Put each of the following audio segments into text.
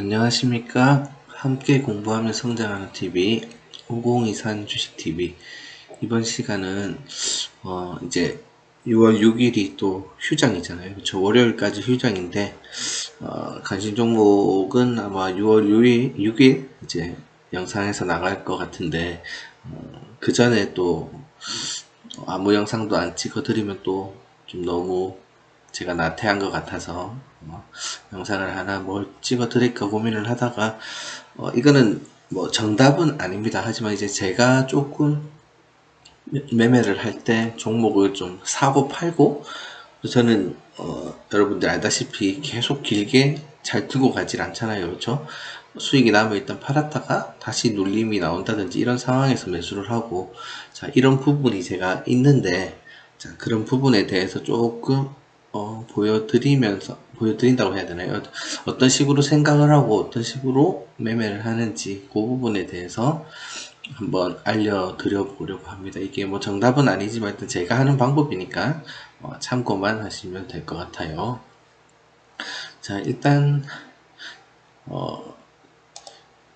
안녕하십니까. 함께 공부하며 성장하는 TV 5023 주식TV. 이번 시간은 이제 6월 6일이 또 휴장이잖아요. 그쵸? 월요일까지 휴장인데 관심 종목은 아마 6월 6일 이제 영상에서 나갈 것 같은데 그 전에 또 아무 영상도 안 찍어드리면 또 좀 너무 제가 나태한 것 같아서 영상을 하나 뭘 찍어 드릴까 고민을 하다가 이거는 뭐 정답은 아닙니다. 하지만 이제 제가 조금 매매를 할 때 종목을 좀 사고 팔고, 저는 여러분들 알다시피 계속 길게 잘 두고 가질 않잖아요. 그렇죠? 수익이 나면 일단 팔았다가 다시 눌림이 나온다든지 이런 상황에서 매수를 하고, 자, 이런 부분이 제가 있는데, 자, 그런 부분에 대해서 조금 보여드린다고 해야 되나요? 어떤 식으로 생각을 하고 어떤 식으로 매매를 하는지 그 부분에 대해서 한번 알려드려 보려고 합니다. 이게 뭐 정답은 아니지만 일단 제가 하는 방법이니까 참고만 하시면 될 것 같아요. 자, 일단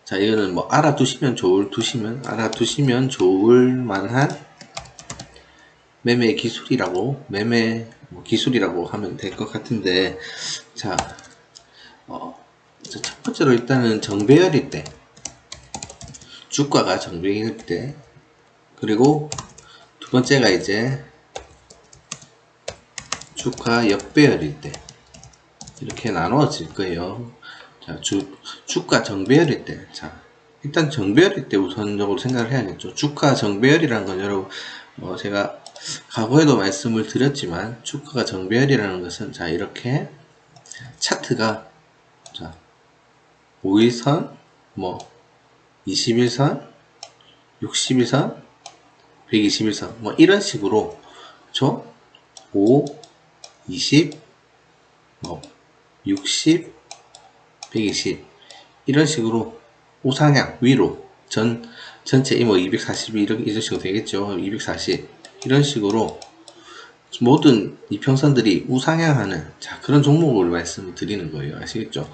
자, 이거는 뭐 알아두시면 좋을 만한 매매 기술이라고 기술이라고 하면 될 것 같은데, 자, 첫 번째로 일단은 정배열일 때, 주가가 정배일 때, 그리고 두 번째가 이제 주가 역배열일 때, 이렇게 나누어질 거예요. 자, 주가 정배열일 때, 자, 일단 정배열일 때 우선적으로 생각을 해야겠죠. 주가 정배열이라는 건 여러분, 제가 과거에도 말씀을 드렸지만, 주가가 정배열이라는 것은, 자, 이렇게 차트가, 자, 5일선, 21선, 60일선, 121선, 이런 식으로, 그쵸? 5, 20, 60, 120, 이런 식으로 우상향, 위로, 전체 240이 이런 식으로 되겠죠. 240. 이런 식으로 모든 이평선들이 우상향하는, 자, 그런 종목을 말씀을 드리는 거예요. 아시겠죠?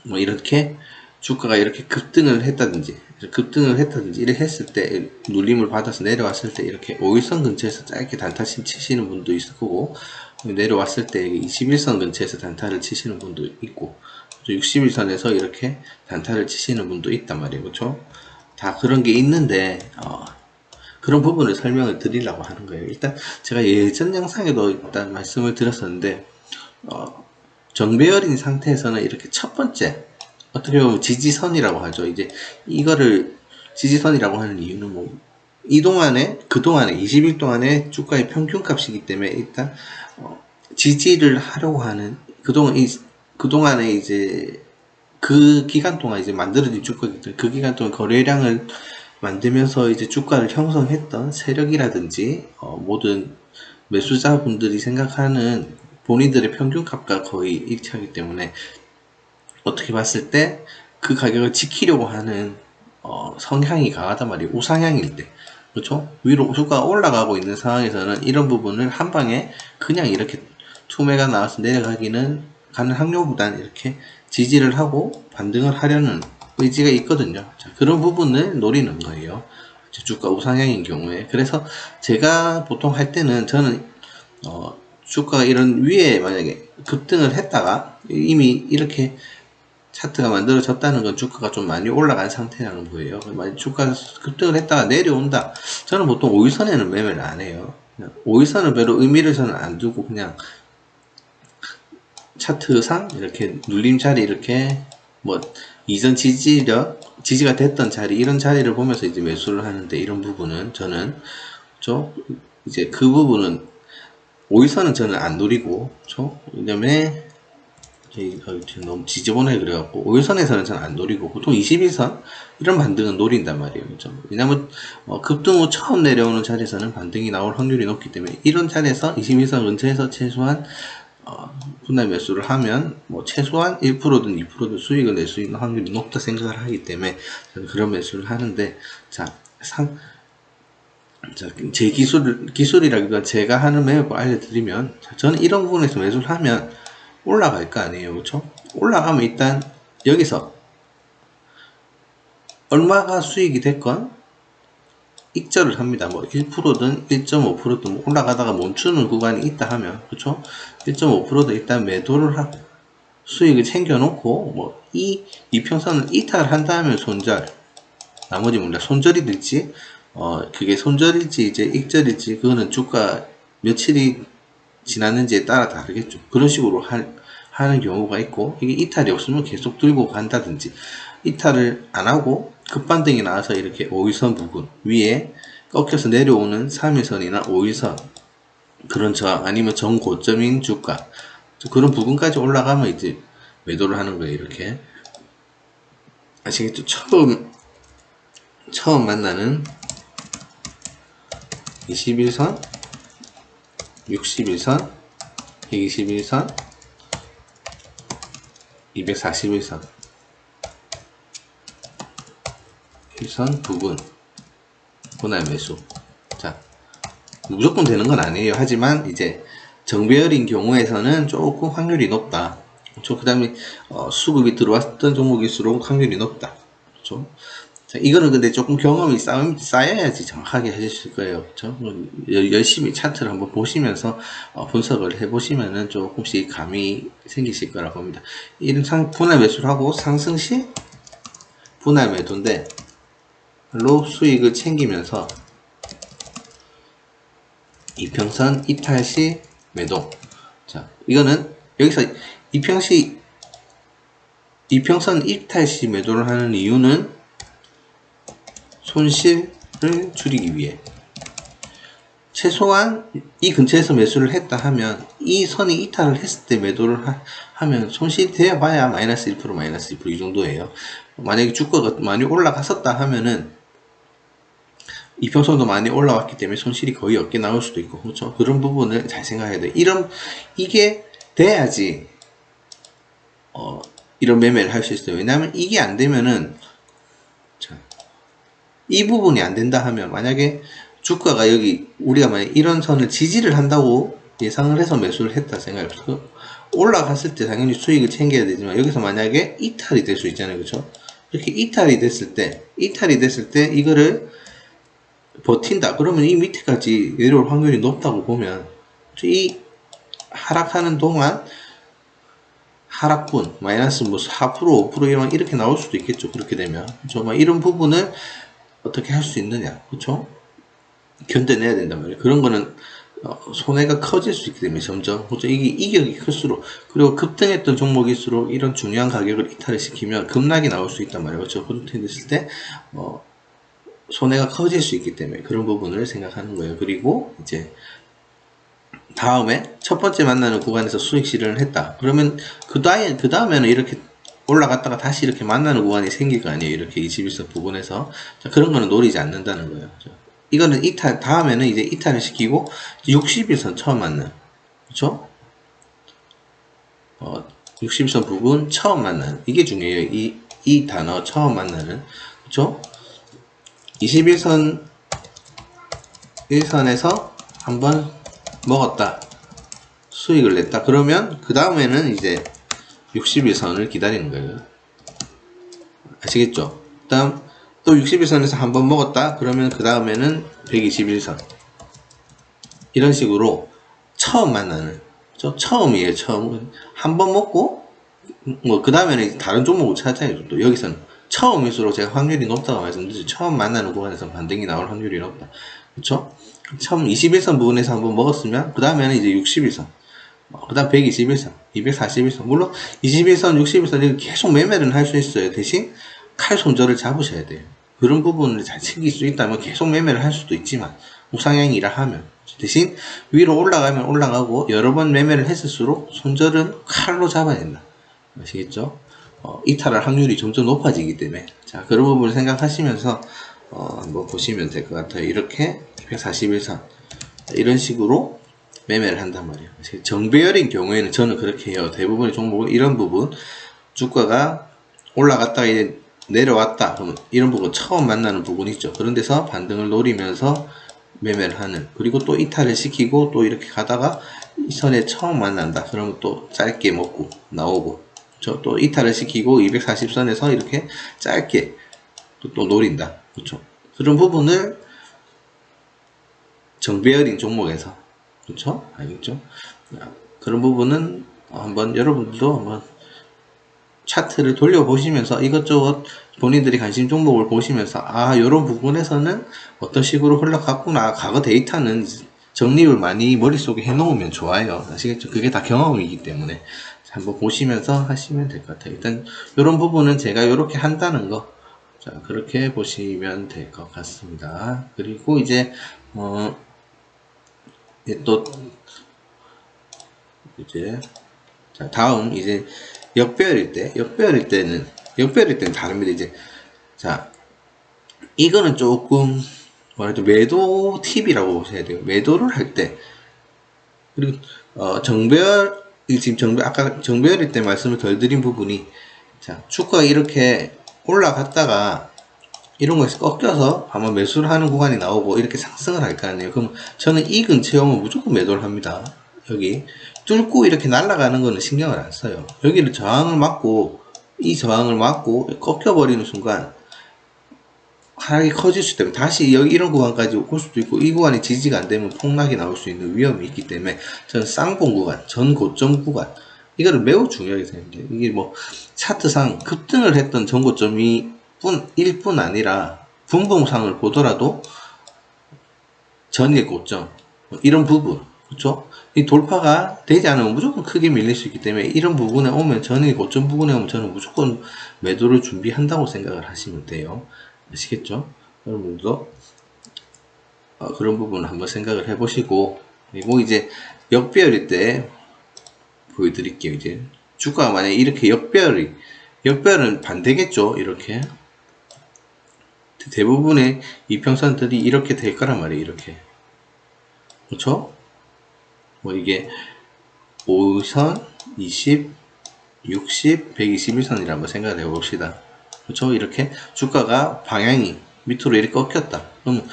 이렇게 주가가 이렇게 급등을 했다든지 이렇게 했을 때, 눌림을 받아서 내려왔을 때 이렇게 5일선 근처에서 짧게 단타 치시는 분도 있을 거고, 내려왔을 때 21선 근처에서 단타를 치시는 분도 있고, 61선에서 이렇게 단타를 치시는 분도 있단 말이에요. 그렇죠? 다 그런 게 있는데 그런 부분을 설명을 드리려고 하는 거예요. 일단 제가 예전 영상에도 일단 말씀을 드렸었는데, 정배열인 상태에서는 이렇게 첫 번째, 어떻게 보면 지지선이라고 하죠. 이제 이거를 지지선이라고 하는 이유는 그동안에 20일 동안의 주가의 평균값이기 때문에 일단 지지를 하려고 하는, 그동안에 이제 그 기간 동안 이제 만들어진 주가이기 때문에 그 기간 동안 거래량을 만들면서 이제 주가를 형성했던 세력이라든지 모든 매수자분들이 생각하는 본인들의 평균값과 거의 일치하기 때문에 어떻게 봤을 때 그 가격을 지키려고 하는 성향이 강하단 말이에요. 우상향일 때. 그렇죠? 위로 주가가 올라가고 있는 상황에서는 이런 부분을 한 방에 그냥 이렇게 투매가 나와서 내려가기는 가는 확률보다는 이렇게 지지를 하고 반등을 하려는 의지가 있거든요. 자, 그런 부분을 노리는 거예요. 주가 우상향인 경우에. 그래서 제가 보통 할 때는 저는 주가가 이런 위에 만약에 급등을 했다가 이미 이렇게 차트가 만들어졌다는 건 주가가 좀 많이 올라간 상태라는 거예요. 만약 주가가 급등을 했다가 내려온다, 저는 보통 5일선에는 매매를 안 해요. 5일선은 별로 의미를 저는 안 두고 그냥 차트상 이렇게 눌림 자리, 이렇게 이전 지지가 됐던 자리, 이런 자리를 보면서 이제 매수를 하는데, 이런 부분은 저는 이제 그 부분은 5일선은 저는 안 노리고, 왜냐면 너무 지저분해 그래갖고 5일선에서는 저는 안 노리고 보통 21선 이런 반등은 노린단 말이에요. 그렇죠? 왜냐면 급등 후 처음 내려오는 자리에서는 반등이 나올 확률이 높기 때문에, 이런 자리에서 21선 근처에서 최소한 분할 매수를 하면 최소한 1%든 2%든 수익을 낼 수 있는 확률이 높다 생각을 하기 때문에 저는 그런 매수를 하는데, 제 기술이라기보다 제가 하는 매매법 알려드리면, 저는 이런 부분에서 매수를 하면 올라갈 거 아니에요. 그렇죠? 올라가면 일단 여기서 얼마가 수익이 됐건 익절을 합니다. 뭐 1%든 1.5%든 올라가다가 멈추는 구간이 있다 하면, 그쵸? 1.5%도 일단 매도를 하고 수익을 챙겨놓고, 뭐 이 이평선을 이탈한다 하면 손절, 나머지 몰라. 손절이 될지, 그게 손절일지 이제 익절일지 그거는 주가 며칠이 지났는지에 따라 다르겠죠. 그런 식으로 하는 경우가 있고, 이게 이탈이 없으면 계속 들고 간다든지, 이탈을 안 하고 급반등이 나와서 이렇게 5일선 부분 위에 꺾여서 내려오는 3일선이나 5일선 그런 저항, 아니면 정고점인 주가, 그런 부분까지 올라가면 이제 매도를 하는 거예요. 이렇게 아시겠죠? 처음 만나는 21선, 61선, 121선, 241선 일선 부분 분할 매수. 자, 무조건 되는 건 아니에요. 하지만 이제 정배열인 경우에서는 조금 확률이 높다. 그렇죠? 그 다음에 수급이 들어왔던 종목일수록 확률이 높다. 그렇죠? 자, 이거는 근데 조금 경험이 쌓여야지 정확하게 하실 거예요. 그렇죠? 열심히 차트를 한번 보시면서 분석을 해보시면은 조금씩 감이 생기실 거라고 봅니다. 이런 분할 매수를 하고 상승 시 분할 매도인데 로 수익을 챙기면서 이평선 이탈 시 매도. 자, 이거는 여기서 이평선 이탈 시 매도를 하는 이유는 손실을 줄이기 위해. 최소한 이 근처에서 매수를 했다 하면 이 선이 이탈을 했을 때 매도를 하면 손실이 되어 봐야 마이너스 1%, 마이너스 2%이 정도예요. 만약에 주가가 많이 올라갔었다 하면은 이평선도 많이 올라왔기 때문에 손실이 거의 없게 나올 수도 있고, 그렇죠? 그런 부분을 잘 생각해야 돼요. 이게 돼야지 이런 매매를 할 수 있어요. 왜냐하면 이게 안 되면은, 자, 이 부분이 안 된다 하면, 만약에 주가가 여기 우리가 만약 이런 선을 지지를 한다고 예상을 해서 매수를 했다 생각해보세요. 올라갔을 때 당연히 수익을 챙겨야 되지만 여기서 만약에 이탈이 될 수 있잖아요. 그렇죠? 이렇게 이탈이 됐을 때 이거를 버틴다. 그러면 이 밑에까지 내려올 확률이 높다고 보면 이 하락하는 동안 하락분 마이너스 뭐 4%, 5% 이렇게 나올 수도 있겠죠. 그렇게 되면 그렇죠? 이런 부분을 어떻게 할 수 있느냐, 그렇죠? 견뎌내야 된단 말이에요. 그런 거는 손해가 커질 수 있기 때문에 점점, 그렇죠? 이게 이격이 클수록, 그리고 급등했던 종목일수록 이런 중요한 가격을 이탈을 시키면 급락이 나올 수 있단 말이에요. 그렇죠? 그렇게 됐을 때 손해가 커질 수 있기 때문에 그런 부분을 생각하는 거예요. 그리고 이제 다음에 첫 번째 만나는 구간에서 수익 실현을 했다. 그러면 그 다음에는 이렇게 올라갔다가 다시 이렇게 만나는 구간이 생길 거 아니에요. 이렇게 21선 부분에서. 자, 그런 거는 노리지 않는다는 거예요. 이거는 다음에는 이제 이탈을 시키고 60일선 처음 만나는, 그렇죠? 60일선 부분 처음 만나는, 이게 중요해요. 이 단어 처음 만나는, 그렇죠? 21선 1선에서 한번 먹었다, 수익을 냈다. 그러면 그 다음에는 이제 61선을 기다리는 거예요. 아시겠죠? 그 다음 또 61선에서 한번 먹었다. 그러면 그 다음에는 121선. 이런 식으로 처음 만나는, 처음이에요. 처음. 한번 먹고 뭐 그 다음에는 다른 종목을 찾아야죠. 또 여기서는 처음일수록 제가 확률이 높다고 말씀드렸죠. 처음 만나는 구간에서 반등이 나올 확률이 높다. 그쵸? 처음 21선 부분에서 한번 먹었으면 그 다음에는 이제 61선, 그 다음 121선, 241선, 물론 21선, 61선 이렇게 계속 매매는 할 수 있어요. 대신 칼 손절을 잡으셔야 돼요. 그런 부분을 잘 챙길 수 있다면 계속 매매를 할 수도 있지만 우상향이라 하면, 대신 위로 올라가면 올라가고 여러 번 매매를 했을수록 손절은 칼로 잡아야 된다. 아시겠죠? 이탈할 확률이 점점 높아지기 때문에, 자, 그런 부분을 생각하시면서 한번 보시면 될 것 같아요. 이렇게 241선 이런 식으로 매매를 한단 말이에요. 정배열인 경우에는 저는 그렇게 해요. 대부분의 종목은 이런 부분, 주가가 올라갔다가 이제 내려왔다 그러면 이런 부분, 처음 만나는 부분 있죠. 그런 데서 반등을 노리면서 매매를 하는, 그리고 또 이탈을 시키고 또 이렇게 가다가 이 선에 처음 만난다 그러면 또 짧게 먹고 나오고, 그쵸? 또 이탈을 시키고 240선에서 이렇게 짧게 또 노린다. 그쵸? 그런 부분을 정배열인 종목에서, 그쵸? 알겠죠? 그런 부분은 한번 여러분들도 한번 차트를 돌려보시면서 이것저것 본인들이 관심 종목을 보시면서 요런 부분에서는 어떤 식으로 흘러갔구나. 과거 데이터는 정립을 많이 머릿속에 해놓으면 좋아요. 아시겠죠? 그게 다 경험이기 때문에 한번 보시면서 하시면 될 것 같아요. 일단 이런 부분은 제가 이렇게 한다는 거, 자 그렇게 보시면 될 것 같습니다. 그리고 이제 또 이제 자 다음 이제 역배열일 때는 다릅니다. 이제 자 이거는 조금 뭐랄까 매도 팁이라고 보셔야 돼요. 매도를 할 때, 그리고 정배열, 지금 아까 정배열일 때 말씀을 덜 드린 부분이, 자 주가가 이렇게 올라갔다가 이런 거에서 꺾여서 아마 매수를 하는 구간이 나오고 이렇게 상승을 할 거 아니에요. 그럼 저는 이 근처에 오면 무조건 매도를 합니다. 여기 뚫고 이렇게 날아가는 거는 신경을 안 써요. 여기를 저항을 맞고, 이 저항을 맞고 꺾여버리는 순간 하락이 커질 수 있기 때문에 다시 여기 이런 구간까지 올 수도 있고, 이 구간이 지지가 안 되면 폭락이 나올 수 있는 위험이 있기 때문에 저는 쌍봉 구간, 전 고점 구간, 이거를 매우 중요하게 생각해요. 이게 뭐 차트상 급등을 했던 전 고점이 일뿐 아니라 분봉상을 보더라도 전일 고점, 이런 부분, 그렇죠? 이 돌파가 되지 않으면 무조건 크게 밀릴 수 있기 때문에 이런 부분에 오면, 전일 고점 부분에 오면 저는 무조건 매도를 준비한다고 생각을 하시면 돼요. 아시겠죠? 여러분들도 그런 부분을 한번 생각을 해보시고, 그리고 이제 역배열일 때 보여드릴게요. 이제 주가가 만약에 이렇게 역배열은 반대겠죠. 이렇게 대부분의 이평선들이 이렇게 될 거란 말이에요. 이렇게, 그렇죠? 뭐 이게 5선, 20, 60, 121선이라 한번 생각을 해봅시다. 그렇죠? 이렇게 주가가 방향이 밑으로 이렇게 꺾였다. 그럼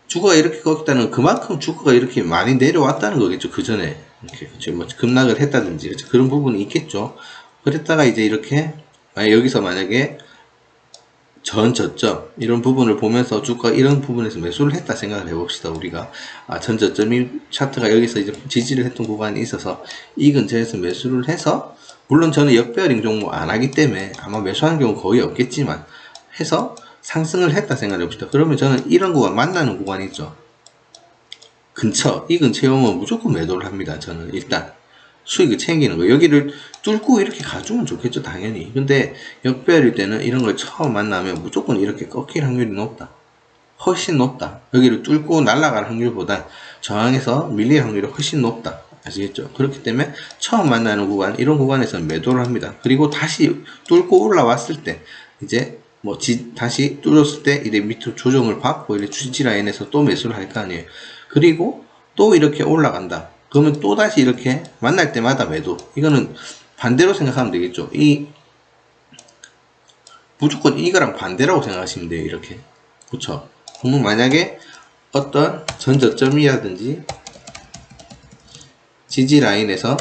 주가가 이렇게 꺾였다는 그만큼 주가가 이렇게 많이 내려왔다는 거겠죠. 그 전에 이렇게, 그렇죠? 뭐 급락을 했다든지, 그렇죠? 그런 부분이 있겠죠. 그랬다가 이제 이렇게 여기서 만약에 전 저점 이런 부분을 보면서 주가 이런 부분에서 매수를 했다 생각을 해봅시다. 우리가 전 저점이 차트가 여기서 이제 지지를 했던 구간이 있어서 이 근처에서 매수를 해서, 물론 저는 역배열인 종목 안 하기 때문에 아마 매수하는 경우 거의 없겠지만 해서 상승을 했다 생각해 봅시다. 그러면 저는 이런 구간, 만나는 구간이 있죠. 이 근처에 오면 무조건 매도를 합니다. 저는 일단 수익을 챙기는 거. 여기를 뚫고 이렇게 가주면 좋겠죠, 당연히. 근데 역배열일 때는 이런 걸 처음 만나면 무조건 이렇게 꺾일 확률이 높다. 훨씬 높다. 여기를 뚫고 날아갈 확률보다 저항에서 밀릴 확률이 훨씬 높다. 아시겠죠? 그렇기 때문에 처음 만나는 구간, 이런 구간에서 매도를 합니다. 그리고 다시 뚫고 올라왔을 때, 이제 뭐 다시 뚫었을 때 이제 밑으로 조정을 받고 이렇게 지지 라인에서 또 매수를 할 거 아니에요. 그리고 또 이렇게 올라간다. 그러면 또 다시 이렇게 만날 때마다 매도. 이거는 반대로 생각하면 되겠죠. 무조건 이거랑 반대라고 생각하시면 돼요. 이렇게. 그쵸? 그러면 만약에 어떤 전저점이라든지 지지 라인에서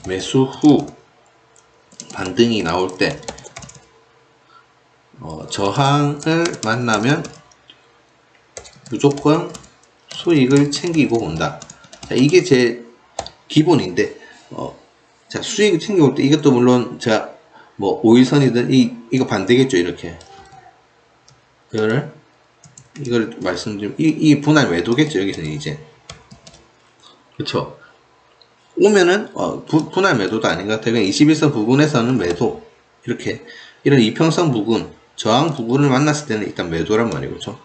매수 후 반등이 나올 때 저항을 만나면 무조건 수익을 챙기고 온다. 자, 이게 제 기본인데, 자, 수익을 챙기고 올 때 이것도 물론 제가 뭐 5일선이든 이거 반대겠죠. 이렇게 이걸 말씀드리면 이 분할 매도겠죠. 여기서는 이제, 그쵸? 오면은 분할 매도도 아닌 것 같아요. 그냥 21선 부근에서는 매도, 이렇게 이런 이평선 부근, 저항 부근을 만났을 때는 일단 매도란 말이고, 그렇죠?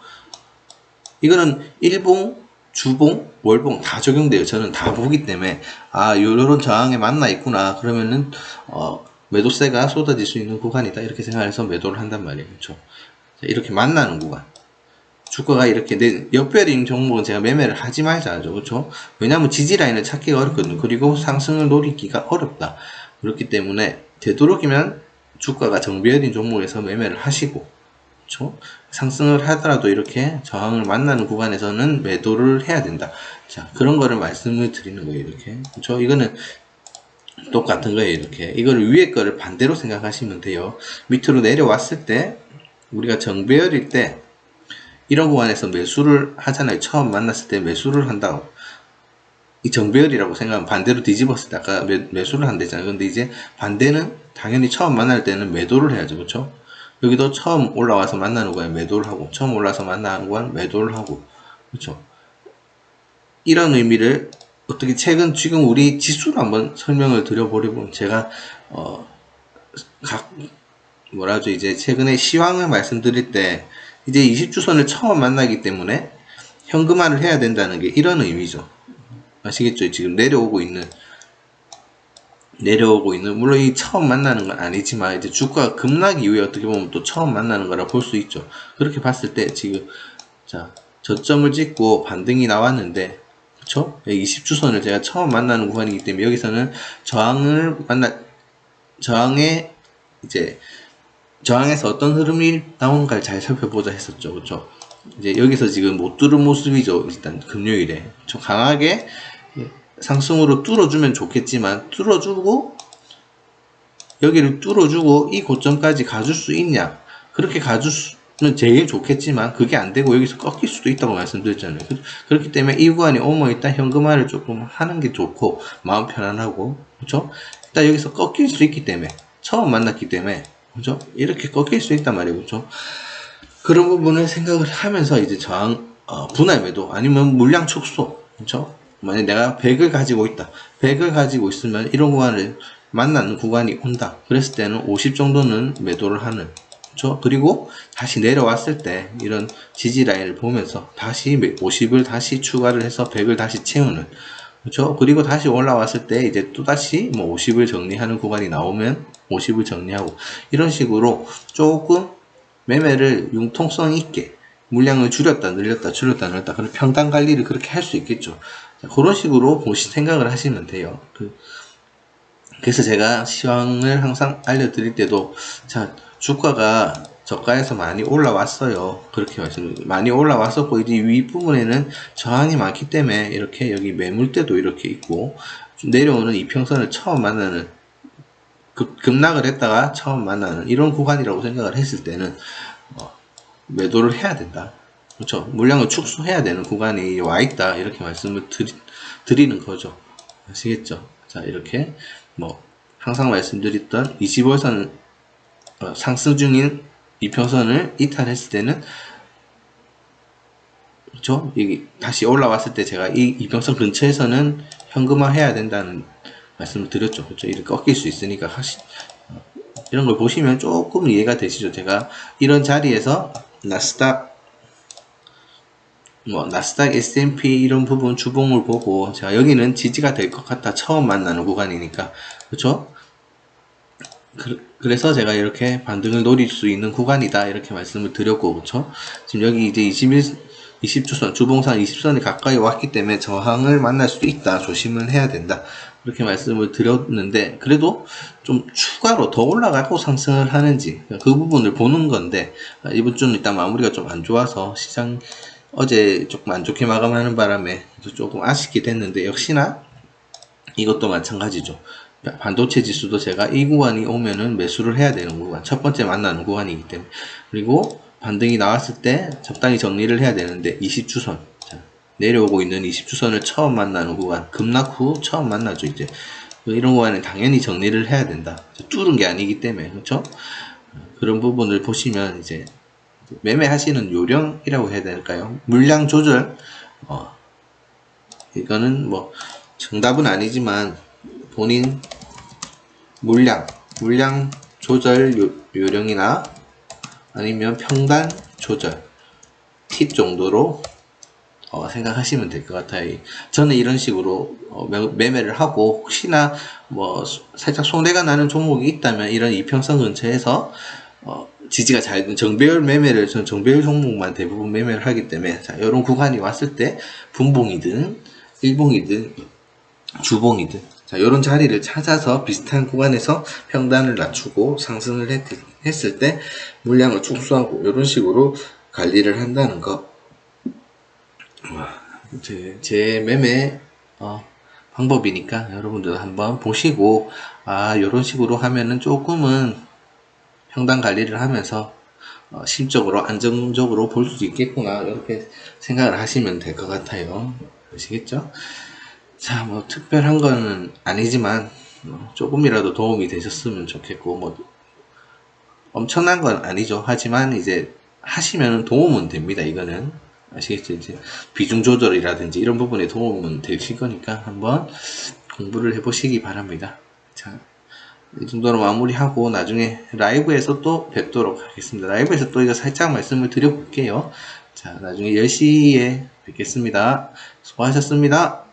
이거는 일봉, 주봉, 월봉 다 적용돼요. 저는 다 보기 때문에 요런 저항에 만나 있구나. 그러면은 매도세가 쏟아질 수 있는 구간이다. 이렇게 생각해서 매도를 한단 말이에요. 그렇죠? 이렇게 만나는 구간. 주가가 이렇게 역배열인 종목은 제가 매매를 하지 말자 하죠. 그렇죠? 왜냐하면 지지 라인을 찾기가 어렵거든요. 그리고 상승을 노리기가 어렵다. 그렇기 때문에 되도록이면 주가가 정배열인 종목에서 매매를 하시고, 그렇죠? 상승을 하더라도 이렇게 저항을 만나는 구간에서는 매도를 해야 된다. 자, 그런 거를 말씀을 드리는 거예요. 이렇게. 그렇죠? 이거는 똑같은 거예요. 이렇게. 이거를 위에 거를 반대로 생각하시면 돼요. 밑으로 내려왔을 때 우리가 정배열일 때 이런 구간에서 매수를 하잖아요. 처음 만났을 때 매수를 한다고. 이 정배열이라고 생각하면 반대로 뒤집었을 때 아까 매수를 한대잖아요. 근데 이제 반대는 당연히 처음 만날 때는 매도를 해야죠. 그렇죠? 여기도 처음 올라와서 만나는 구간 매도를 하고, 처음 올라와서 만나는 구간 매도를 하고, 그렇죠? 이런 의미를 어떻게 최근 지금 우리 지수로 한번 설명을 드려보려면 제가 각 뭐라 하죠, 이제 최근에 시황을 말씀드릴 때 이제 20주선을 처음 만나기 때문에 현금화를 해야 된다는 게 이런 의미죠. 아시겠죠? 지금 내려오고 있는 물론 이 처음 만나는 건 아니지만 이제 주가가 급락 이후에 어떻게 보면 또 처음 만나는 거라 볼 수 있죠. 그렇게 봤을 때 지금 자 저점을 찍고 반등이 나왔는데, 그쵸? 20주선을 제가 처음 만나는 구간이기 때문에 여기서는 저항에 이제 저항에서 어떤 흐름이 나오는가를 잘 살펴보자 했었죠. 그쵸? 이제 여기서 지금 못 뚫은 모습이죠. 일단 금요일에 좀 강하게 상승으로 뚫어주면 좋겠지만, 뚫어주고 여기를 뚫어주고 이 고점까지 가줄 수 있냐, 그렇게 가주면 제일 좋겠지만 그게 안되고 여기서 꺾일 수도 있다고 말씀드렸잖아요. 그렇기 때문에 이 구간이 오면 일단 현금화를 조금 하는 게 좋고 마음 편안하고, 그렇죠? 일단 여기서 꺾일 수 있기 때문에, 처음 만났기 때문에, 그렇죠? 이렇게 꺾일 수 있단 말이에요. 그렇죠? 그런 부분을 생각을 하면서 이제 저항 분할 매도 아니면 물량 축소, 그렇죠? 만약 내가 100을 가지고 있다. 100을 가지고 있으면 이런 구간을 만나는 구간이 온다. 그랬을 때는 50 정도는 매도를 하는, 그렇죠? 그리고 다시 내려왔을 때 이런 지지 라인을 보면서 다시 50을 다시 추가를 해서 100을 다시 채우는, 그렇죠? 그리고 다시 올라왔을 때 이제 또 다시 뭐 50을 정리하는 구간이 나오면 50을 정리하고, 이런 식으로 조금 매매를 융통성 있게 물량을 줄였다 늘렸다 줄였다 늘렸다, 그런 평단 관리를 그렇게 할 수 있겠죠. 자, 그런 식으로 생각을 하시면 돼요. 그래서 제가 시황을 항상 알려드릴 때도, 자, 주가가 저가에서 많이 올라왔어요. 그렇게 말씀드립니다. 많이 올라왔었고 이제 윗부분에는 저항이 많기 때문에 이렇게 여기 매물대도 이렇게 있고, 내려오는 이평선을 처음 만나는, 급락을 했다가 처음 만나는 이런 구간이라고 생각을 했을 때는 매도를 해야 된다. 그렇죠? 물량을 축소해야 되는 구간이 와 있다. 이렇게 말씀을 드리는 거죠. 아시겠죠? 자, 이렇게 뭐 항상 말씀드렸던 25선 상승 중인 이평선을 이탈했을 때는, 그렇죠? 여기 다시 올라왔을 때 제가 이 이평선 근처에서는 현금화 해야 된다는 말씀을 드렸죠. 그렇죠? 이렇게 꺾일 수 있으니까 이런 걸 보시면 조금 이해가 되시죠? 제가 이런 자리에서 나스닥 S&P 이런 부분 주봉을 보고, 자, 여기는 지지가 될 것 같다. 처음 만나는 구간이니까. 그렇죠? 그래서 제가 이렇게 반등을 노릴 수 있는 구간이다. 이렇게 말씀을 드렸고, 그렇죠? 지금 여기 이제 20주선, 주봉선 20선이 가까이 왔기 때문에 저항을 만날 수도 있다. 조심을 해야 된다. 그렇게 말씀을 드렸는데, 그래도 좀 추가로 더 올라가고 상승을 하는지 그 부분을 보는 건데, 이번 주는 일단 마무리가 좀 안 좋아서 시장 어제 조금 안 좋게 마감하는 바람에 조금 아쉽게 됐는데, 역시나 이것도 마찬가지죠. 반도체 지수도 제가 이 구간이 오면은 매수를 해야 되는 구간, 첫 번째 만나는 구간이기 때문에, 그리고 반등이 나왔을 때 적당히 정리를 해야 되는데 20주선, 자, 내려오고 있는 20주선을 처음 만나는 구간, 급락 후 처음 만나죠. 이제 이런 구간은 당연히 정리를 해야 된다. 뚫은 게 아니기 때문에, 그렇죠? 그런 부분을 보시면 이제 매매하시는 요령이라고 해야 될까요? 물량 조절, 이거는 뭐 정답은 아니지만 본인 물량 조절 요령이나 아니면 평단 조절 팁 정도로 생각하시면 될 것 같아요. 저는 이런 식으로 매매를 하고, 혹시나 뭐 살짝 손해가 나는 종목이 있다면 이런 이평선 근처에서 지지가 잘 된 정배열 매매를, 저는 정배열 종목만 대부분 매매를 하기 때문에, 자, 이런 구간이 왔을 때 분봉이든 일봉이든 주봉이든, 자, 이런 자리를 찾아서 비슷한 구간에서 평단을 낮추고 상승을 했을 때 물량을 축소하고 이런 식으로 관리를 한다는 거. 제 매매 방법이니까 여러분들 한번 보시고 이런 식으로 하면은 조금은 평단 관리를 하면서 심적으로 안정적으로 볼 수 있겠구나 이렇게 생각을 하시면 될 것 같아요. 아시겠죠? 자, 뭐 특별한 거는 아니지만 조금이라도 도움이 되셨으면 좋겠고 뭐 엄청난 건 아니죠. 하지만 이제 하시면 도움은 됩니다. 이거는 아시겠죠? 이제 비중 조절이라든지 이런 부분에 도움은 되실 거니까 한번 공부를 해보시기 바랍니다. 자, 이 정도로 마무리하고 나중에 라이브에서 또 뵙도록 하겠습니다. 라이브에서 또 이거 살짝 말씀을 드려볼게요. 자, 나중에 10시에 뵙겠습니다. 수고하셨습니다.